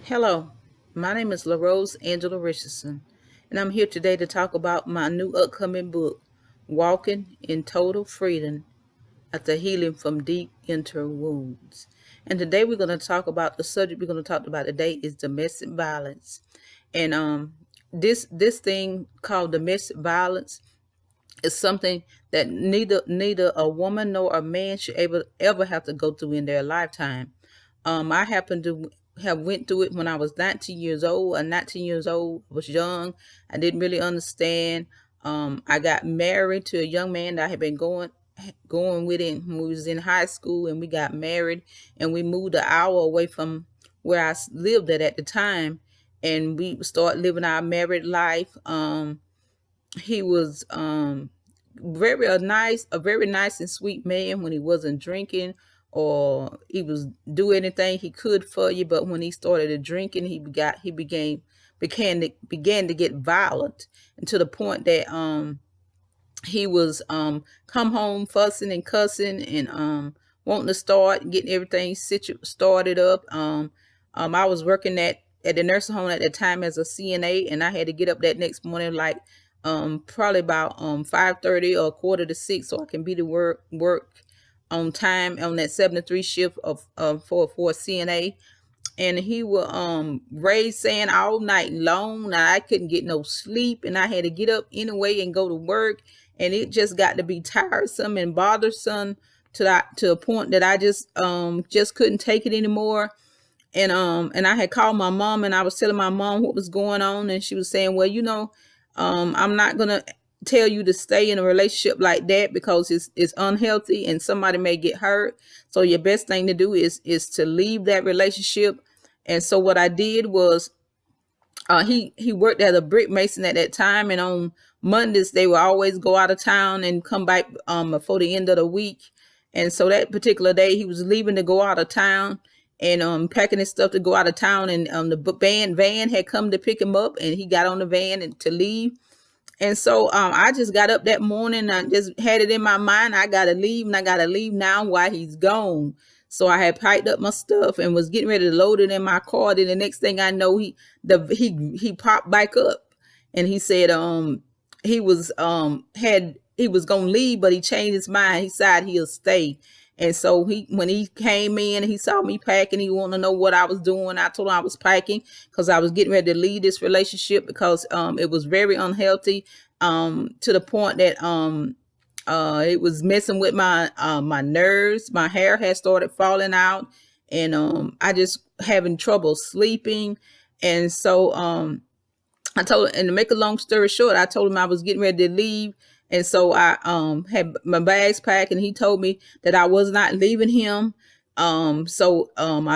Hello, my name is LaRose Angela Richardson, and I'm here today to talk about my new upcoming book, Walking in Total Freedom After Healing from Deep Inner Wounds. And today we're going to talk about the subject we're going to talk about today is domestic violence. And this thing called domestic violence is something that neither a woman nor a man should ever have to go through in their lifetime. I happened to have went through it when I was 19 years old. At 19 years old, I was young. I didn't really understand. I got married to a young man that I had been going with him when we was in high school, and we got married, and we moved an hour away from where lived at the time, and we started living our married life. He was a very nice and sweet man when he wasn't drinking, or he was do anything he could for you. But when he started drinking, he began to get violent, and to the point that he was come home fussing and cussing, and wanting to start getting everything started up. I was working at the nursing home at the time as a CNA, and I had to get up that next morning like probably about 5:30 or 5:45, so I can be to work on time on that 7 to 3 shift for CNA. And he would raise saying all night long. Now I couldn't get no sleep, and I had to get up anyway and go to work, and it just got to be tiresome and bothersome to a point that I just couldn't take it anymore. And I had called my mom, and I was telling my mom what was going on, and she was saying, well, I'm not gonna tell you to stay in a relationship like that because it's unhealthy and somebody may get hurt. So your best thing to do is to leave that relationship. And so what I did was, he worked as a brick mason at that time, and on Mondays they would always go out of town and come back before the end of the week. And so that particular day he was leaving to go out of town, and packing his stuff to go out of town, and the van had come to pick him up, and he got on the van and to leave. And so I just got up that morning. I just had it in my mind, I gotta leave, and I gotta leave now while he's gone. So I had packed up my stuff and was getting ready to load it in my car. Then the next thing I know, he popped back up, and he said he was gonna leave, but he changed his mind. He said he'll stay. And so when he came in, he saw me packing. He wanted to know what I was doing. I told him I was packing because I was getting ready to leave this relationship because it was very unhealthy, to the point that it was messing with my nerves. My hair had started falling out, and I just having trouble sleeping. And so and to make a long story short, I told him I was getting ready to leave. And so I had my bags packed, and he told me that I was not leaving him. I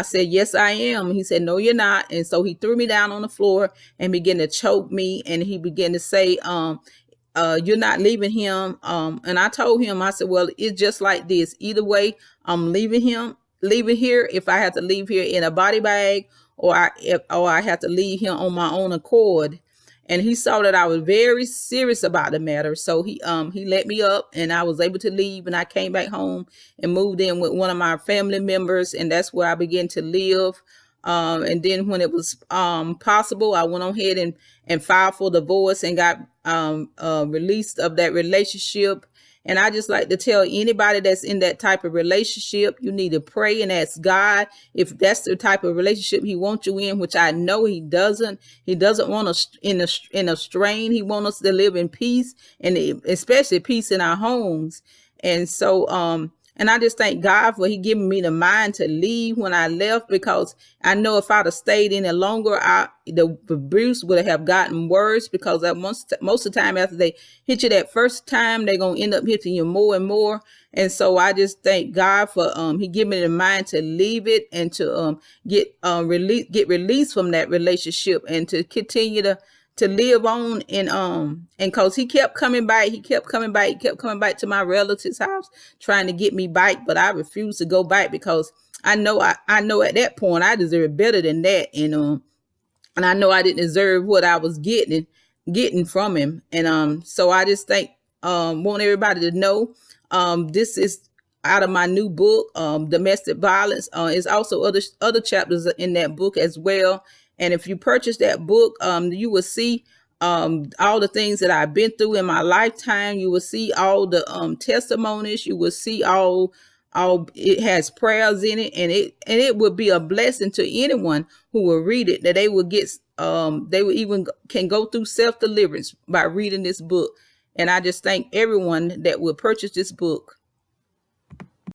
said, yes, I am. He said, no, you're not. And so he threw me down on the floor and began to choke me. And he began to say, you're not leaving him. And I told him, I said, well, it's just like this. Either way, I'm leaving here. If I have to leave here in a body bag, or I have to leave him on my own accord. And he saw that I was very serious about the matter. So he let me up, and I was able to leave, and I came back home and moved in with one of my family members, and that's where I began to live. And then when it was possible, I went on ahead and filed for divorce and got released of that relationship. And I just like to tell anybody that's in that type of relationship, you need to pray and ask God if that's the type of relationship he wants you in, which I know he doesn't. He doesn't want us in a strain. He wants us to live in peace, and especially peace in our homes. And so and I just thank God for he giving me the mind to leave when I left, because I know if I'd have stayed any longer, the abuse would have gotten worse, because most of the time after they hit you that first time, they're going to end up hitting you more and more. And so I just thank God for he gave me the mind to leave it, and to get released from that relationship, and to continue to live on. And cause he kept coming back to my relative's house trying to get me back, but I refused to go back, because I know at that point I deserve better than that. And I know I didn't deserve what I was getting from him. And so I just want everybody to know, this is out of my new book, Domestic Violence. There's also other chapters in that book as well. And if you purchase that book, you will see all the things that I've been through in my lifetime. You will see all the testimonies. You will see all it has prayers in it, and it will be a blessing to anyone who will read it, that they will get they will even can go through self-deliverance by reading this book. And I just thank everyone that will purchase this book.